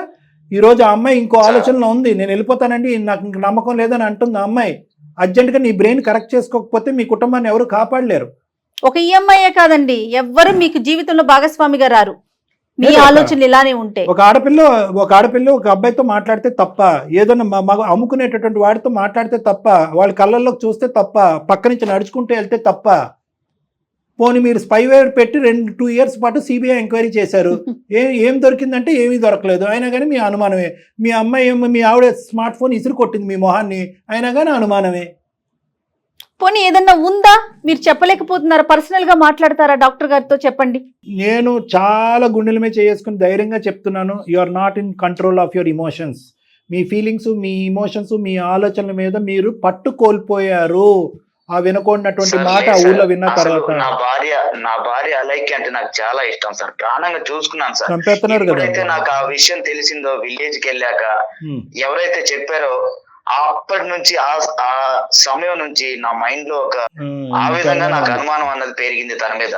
ఈరోజు ఆ అమ్మాయి ఇంకో ఆలోచనలో ఉంది, నేను వెళ్ళిపోతానండి, నాకు ఇంక నమ్మకం లేదని అంటుంది ఆ అమ్మాయి. అర్జెంటుగా నీ బ్రెయిన్ కరెక్ట్ చేసుకోకపోతే మీ కుటుంబాన్ని ఎవరు కాపాడలేరు. ఒక ఈఎంఐయే కాదండి, ఎవ్వరు మీకు జీవితంలో భాగస్వామిగా రారు మీ ఆలోచనలు ఇలానే ఉంటే. ఒక ఆడపిల్ల ఒక అబ్బాయితో మాట్లాడితే తప్ప, ఏదైనా మగ అమ్ముకునేటటువంటి వాడితో మాట్లాడితే తప్ప, వాళ్ళ కళ్ళల్లోకి చూస్తే తప్ప, పక్క నుంచి నడుచుకుంటూ వెళ్తే తప్ప. పోనీ మీరు స్పైవేర్ పెట్టి 2 years పాటు సిబిఐ ఎంక్వైరీ చేశారు. ఏం దొరికిందంటే ఏమీ దొరకలేదు. అయినా కానీ మీ అనుమానమే. మీ అమ్మాయి మీ ఆవిడ స్మార్ట్ ఫోన్ ఇసురు కొట్టింది మీ మొహాన్ని, అయినా కానీ అనుమానమే. పోనీ ఏదన్నా ఉందా? మీరు చెప్పలేకపోతున్నారా? పర్సనల్ గా మాట్లాడతారా డాక్టర్ గారితో? చెప్పండి. నేను చాలా గుండెల మీద చేసుకుని ధైర్యంగా చెప్తున్నాను, you are not in control of your emotions. మీ ఫీలింగ్స్, మీ ఇమోషన్స్, మీ ఆలోచనల మీద మీరు పట్టు కోల్పోయారు. ఆ వినకూడనటువంటి మాట ఊళ్ళో విన్న తర్వాత. నా భార్య అలైక్య అంటే నాకు చాలా ఇష్టం సార్, ప్రాణంగా చూసుకున్నాను సార్. చంపేస్తున్నారు కదా. ఎప్పుడైతే నాకు ఆ విషయం తెలిసిందో, విలేజ్ కి వెళ్ళాక ఎవరైతే చెప్పారో, అప్పటి నుంచి ఆ సమయం నుంచి నా మైండ్ లో ఆ విధంగా నాకు అనుమానం అన్నది పెరిగింది తన మీద.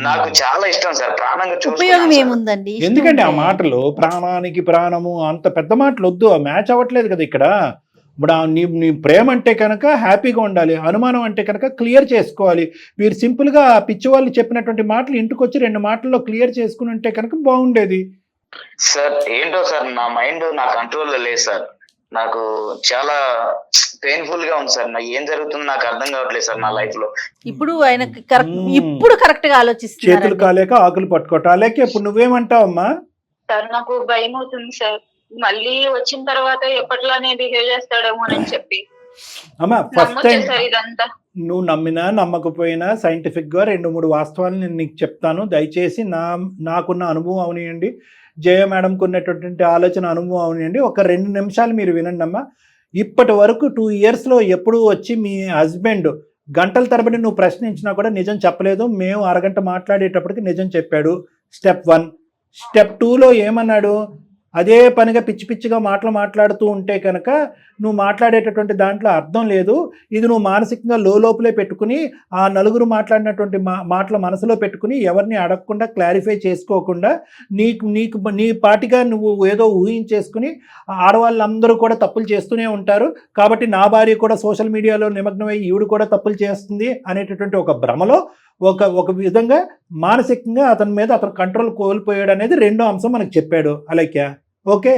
నాకు చాలా ఇష్టం సార్, ప్రాణంగా ఉపయోగం ఏముందండి? ఎందుకంటే ఆ మాటలు, ప్రాణానికి ప్రాణము, అంత పెద్ద మాటలు వద్దు. మ్యాచ్ అవ్వట్లేదు కదా ఇక్కడ. ఇప్పుడు నీ ప్రేమ అంటే కనుక హ్యాపీగా ఉండాలి, అనుమానం అంటే కనుక క్లియర్ చేసుకోవాలి. మీరు సింపుల్గా పిచ్చి వాళ్ళు చెప్పినటువంటి మాటలు ఇంటికి వచ్చి 2 మాటల్లో క్లియర్ చేసుకుని ఉంటే కనుక బాగుండేది. సార్ ఏంటో సార్, నా మైండ్ నా కంట్రోల్లో లేదు సార్. నాకు చాలా పెయిన్ఫుల్ గా ఉంది సార్. నాకు ఏం జరుగుతుందో నాకు అర్థం కావట్లేదు సార్ నా లైఫ్ లో. ఇప్పుడు ఆయన ఇప్పుడు కరెక్ట్ గా ఆలోచిస్తున్నారు. చేతులు కాలేక ఆకులు పట్టుకోవటం. అలాగే ఇప్పుడు నువ్వేమంటావమ్మా? సార్ నాకు భయం అవుతుంది సార్, మళ్ళీ వచ్చిన తర్వాత ఎప్పట్లానే బిహేవ్ చేస్తాడేమో అని చెప్పి. అమ్మా ఫస్ట్ టైం ఇదంతా నువ్వు నమ్మినా నమ్మకపోయినా సైంటిఫిక్ గా 2-3 వాస్తవాలు నేను నీకు చెప్తాను. దయచేసి నాకున్న అనుభవం అవనియండి, జయ మేడంకు ఉన్నటువంటి ఆలోచన అనుభవం అవనియండి. ఒక 2 నిమిషాలు మీరు వినండి అమ్మా. ఇప్పటి వరకు 2 yearsలో ఎప్పుడు వచ్చి మీ హస్బెండ్ గంటల తరబడి నువ్వు ప్రశ్నించినా కూడా నిజం చెప్పలేదు. మేము అరగంట మాట్లాడేటప్పటికి నిజం చెప్పాడు. స్టెప్ 1. స్టెప్ 2లో ఏమన్నాడు? అదే పనిగా పిచ్చి పిచ్చిగా మాట్లాడుతూ ఉంటే కనుక నువ్వు మాట్లాడేటటువంటి దాంట్లో అర్థం లేదు. ఇది నువ్వు మానసికంగా లోపలే పెట్టుకుని ఆ నలుగురు మాట్లాడినటువంటి మాటల మనసులో పెట్టుకుని ఎవరిని అడగకుండా క్లారిఫై చేసుకోకుండా నీ పాటిగా నువ్వు ఏదో ఊహించేసుకుని ఆడవాళ్ళందరూ కూడా తప్పులు చేస్తూనే ఉంటారు కాబట్టి నా భార్య కూడా సోషల్ మీడియాలో నిమగ్నమై ఈవిడ కూడా తప్పులు చేస్తుంది అనేటటువంటి ఒక భ్రమలో ఒక విధంగా మానసికంగా అతని మీద అతను కంట్రోల్ కోల్పోయాడు అనేది రెండో అంశం మనకు చెప్పాడు అలైక్య. ఓకే,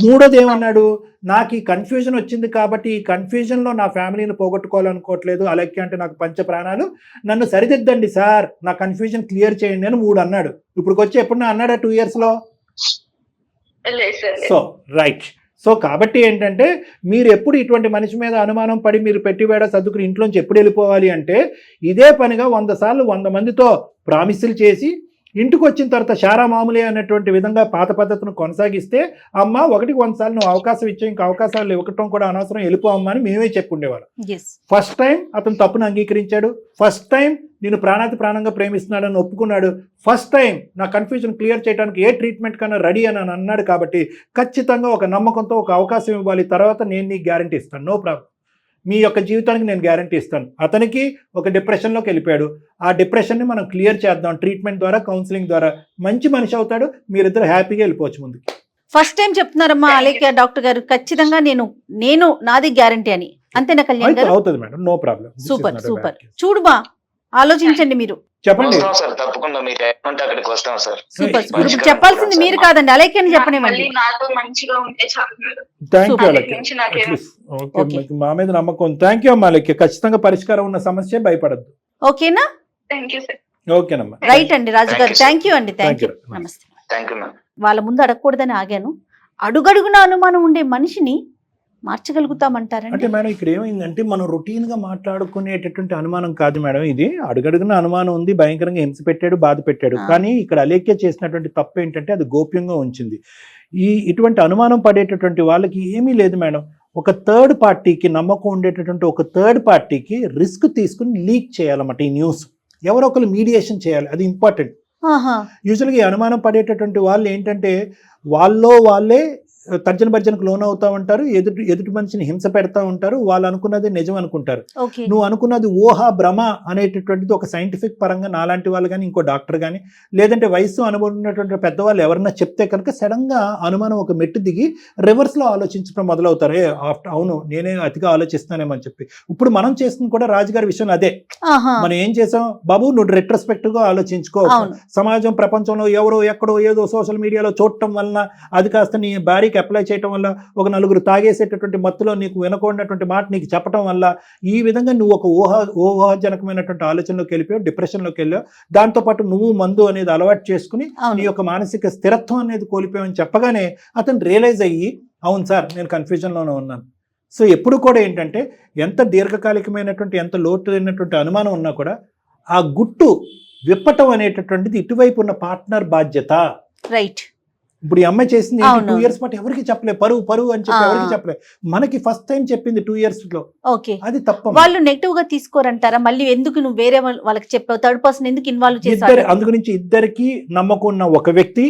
మూడోది ఏమన్నాడు, నాకు ఈ కన్ఫ్యూజన్ వచ్చింది కాబట్టి ఈ కన్ఫ్యూజన్లో నా ఫ్యామిలీని పోగొట్టుకోవాలనుకోవట్లేదు అలైక్య అంటే నాకు పంచ ప్రాణాలు, నన్ను సరిదిద్దండి సార్, నా కన్ఫ్యూజన్ క్లియర్ చేయండి అని 3 అన్నాడు. ఇప్పుడు వచ్చి ఎప్పుడన్నా అన్నాడా 2 yearsలో? So right. సో కాబట్టి ఏంటంటే మీరు ఎప్పుడు ఇటువంటి మనిషి మీద అనుమానం పడి మీరు పెట్టివేడ సర్దుకుని ఇంట్లోంచి ఎప్పుడు వెళ్ళిపోవాలి అంటే ఇదే పనిగా 100 సార్లు 100 మందితో ప్రామిసులు చేసి ఇంటికి వచ్చిన తర్వాత షారా మామూలే అన్నటువంటి విధంగా పాత పద్ధతిని కొనసాగిస్తే అమ్మ 100 సార్లు నువ్వు అవకాశం ఇచ్చే ఇంకా అవకాశాలు ఇవ్వటం కూడా అనవసరం, వెళ్ళిపో అమ్మ అని మేమే చెప్పుండేవాళ్ళం. ఫస్ట్ టైం అతను తప్పును అంగీకరించాడు, ఫస్ట్ టైం నేను ప్రాణంగా ప్రేమిస్తున్నాడని ఒప్పుకున్నాడు, ఫస్ట్ టైం నా కన్ఫ్యూజన్ క్లియర్ చేయడానికి ఏ ట్రీట్మెంట్ కన్నా రెడీ అని అన్నాడు. కాబట్టి ఖచ్చితంగా ఒక నమ్మకంతో ఒక అవకాశం ఇవ్వాలి, తర్వాత నేను నీకు గ్యారంటీ ఇస్తాను, నో ప్రాబ్లం, మీ యొక్క జీవితానికి నేను గ్యారంటీ ఇస్తాను. అతనికి ఒక డిప్రెషన్లోకి వెళ్ళిపోయాడు, ఆ డిప్రెషన్ని మనం క్లియర్ చేద్దాం ట్రీట్మెంట్ ద్వారా, కౌన్సిలింగ్ ద్వారా, మంచి మనిషి అవుతాడు, మీరిద్దరు హ్యాపీగా వెళ్ళిపోవచ్చు ముందుకు. ఫస్ట్ టైం చెప్తున్నారమ్మా అలేఖ్య డాక్టర్ గారు, ఖచ్చితంగా నేను నాది గ్యారంటీ అని, అంతేనా కళ్యాణ్ గారు? అవుతుంది మేడం, నో ప్రాబ్లం. సూపర్. చూడుమా, ఆలోచించండి మీరు. చెప్పండి సార్, తప్పకుండా మీరు ఏమంటే అక్కడికి వస్తాం సార్. సూపర్. ఇప్పుడు చెప్పాల్సింది మీరు కాదండి, అలేఖ్య అని చెప్పనివ్వండి. నాతో మంచిగా ఉంటే చాలు. థ్యాంక్ యూ అలైక్య, మా మీద నమ్మకం. థ్యాంక్ యూ అమ్మా అలైక్య, ఖచ్చితంగా పరిష్కారం ఉన్న సమస్య, భయపడద్దు. ఓకేనా? Thank you sir. ఓకేనమ్మా. రైట్ అండి రాజు గారు, థ్యాంక్ యూ అండి, థ్యాంక్ యూ, నమస్తే. Thank you ma'am. వాళ్ళ ముందు అడగకూడదని ఆగాను. అడుగడుగున అనుమానం ఉండే మనిషిని మార్చగలుగుతామంటారండి? అంటే మేడం ఇక్కడ ఏమైందంటే మనం రొటీన్గా మాట్లాడుకునేటటువంటి అనుమానం కాదు మేడం, ఇది అడుగడుగున అనుమానం ఉంది, భయంకరంగా హింస పెట్టాడు, బాధ పెట్టాడు. కానీ ఇక్కడ అలేఖ్య చేసినటువంటి తప్పు ఏంటంటే అది గోప్యంగా ఉంచింది. ఇటువంటి అనుమానం పడేటటువంటి వాళ్ళకి ఏమీ లేదు మేడం, ఒక థర్డ్ పార్టీకి నమ్మకం ఉండేటటువంటి ఒక థర్డ్ పార్టీకి రిస్క్ తీసుకుని లీక్ చేయాలన్నమాట ఈ న్యూస్, ఎవరో ఒకరు మీడియేషన్ చేయాలి, అది ఇంపార్టెంట్. యూజువల్గా ఈ అనుమానం పడేటటువంటి వాళ్ళు ఏంటంటే వాళ్ళే తర్జన భర్జనకు లోన్ అవుతా ఉంటారు, ఎదుటి మనిషిని హింస పెడతా ఉంటారు, వాళ్ళు అనుకున్నది నిజం అనుకుంటారు. నువ్వు అనుకున్నది ఊహా భ్రమ అనేటటువంటిది ఒక సైంటిఫిక్ పరంగా నాలాంటి వాళ్ళు కానీ ఇంకో డాక్టర్ కానీ లేదంటే వయసు అనుభవం ఉన్నటువంటి పెద్దవాళ్ళు ఎవరన్నా చెప్తే కనుక సడన్గా అనుమానం ఒక మెట్టు దిగి రివర్స్లో ఆలోచించడం మొదలవుతారు. అవును నేనే అతిగా ఆలోచిస్తానేమని చెప్పి. ఇప్పుడు మనం చేస్తుంది కూడా రాజుగారి విషయంలో అదే. మనం ఏం చేసాం బాబు, నువ్వు రెట్రోస్పెక్టివ్గా ఆలోచించుకో, సమాజం ప్రపంచంలో ఎవరో ఎక్కడో ఏదో సోషల్ మీడియాలో చూడటం వలన అది కాస్త నీ భార్యకి అప్లై చేయటం వల్ల, ఒక నలుగురు తాగేసేటటువంటి మత్తులో నీకు వినకూడనటువంటి మాట నీకు చెప్పడం వల్ల ఈ విధంగా నువ్వు ఒక ఊహాజనకమైనటువంటి ఆలోచనలోకి వెళ్ళిపోయావు, డిప్రెషన్లోకి వెళ్ళావు. దాంతోపాటు నువ్వు మందు అనేది అలవాటు చేసుకుని నీ యొక్క మానసిక స్థిరత్వం అనేది కోల్పోయావని చెప్పగానే అతను రియలైజ్ అయ్యి అవును సార్ నేను కన్ఫ్యూజన్లోనే ఉన్నాను. సో ఎప్పుడు కూడా ఏంటంటే ఎంత దీర్ఘకాలికమైనటువంటి ఎంత లోతైనటువంటి అనుమానం ఉన్నా కూడా ఆ గుట్టు విప్పటం అనేటటువంటిది ఇటువైపు ఉన్న పార్ట్నర్ బాధ్యత. రైట్. ఇప్పుడు ఈ అమ్మాయి చేసింది 2 years పాటు ఎవరికి చెప్పలే, పరువు అని చెప్పి ఎవరికి చెప్పలే, మనకి ఫస్ట్ టైం చెప్పింది 2 years లో. ఓకే, అది తప్ప. వాళ్ళు నెగిటివ్ గా తీసుకోరంటారా? మళ్ళీ ఎందుకు నువ్వు వేరే వాళ్ళకి చెప్పావు, థర్డ్ పర్సన్ ఎందుకు ఇన్వాల్వ్ చేశారు? అందుగురించి ఇద్దరికి నమ్మకం ఉన్న ఒక వ్యక్తి,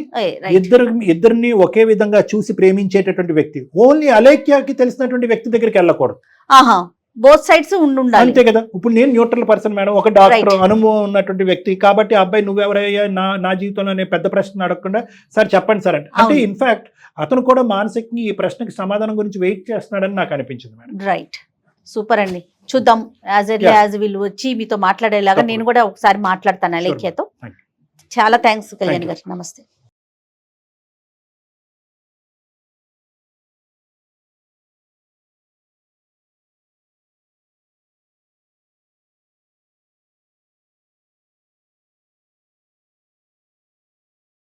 ఇద్దరిని ఒకే విధంగా చూసి ప్రేమించేటటువంటి వ్యక్తి, ఓన్లీ అలేఖ్యకి తెలిసినటువంటి వ్యక్తి దగ్గరికి వెళ్ళకూడదు. బోత్ సైడ్స్ ఉండాలి, అంతే కదా. ఇప్పుడు నేను న్యూట్రల్ పర్సన్ మేడం, ఒక డాక్టర్ అనుభవం ఉన్నటువంటి వ్యక్తి కాబట్టి అబ్బాయి నువ్వెవరయ్యా నా జీవితంలో నేను పెద్ద ప్రశ్న అడగకుండా సార్ చెప్పండి సార్ అంటే ఇన్ఫాక్ట్ అతను కూడా మానసికంగా ఈ ప్రశ్నకి సమాధానం గురించి వెయిట్ చేస్తున్నాడని నాకు అనిపించింది మేడం. రైట్, సూపర్ అండి. చూద్దాం యాజ్ వీళ్ళు వచ్చి మీతో మాట్లాడేలాగా నేను కూడా ఒకసారి మాట్లాడతాను అలేఖ్యతో. చాలా థ్యాంక్స్ కళ్యాణ్ గారు, నమస్తే.